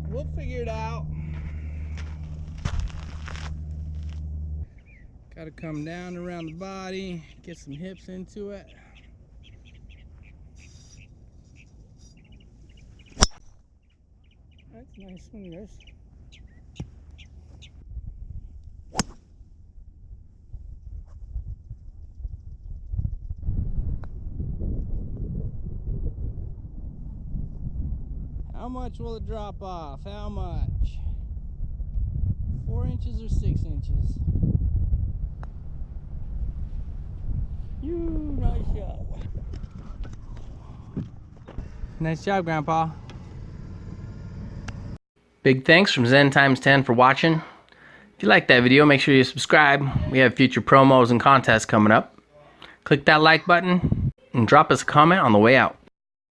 We'll figure it out. Got to come down around the body, get some hips into it. That's nice swingers. How much will it drop off? How much? 4 inches or 6 inches? Nice job. Nice job, Grandpa. Big thanks from Zen Times 10 for watching. If you liked that video, make sure you subscribe. We have future promos and contests coming up. Click that like button and drop us a comment on the way out.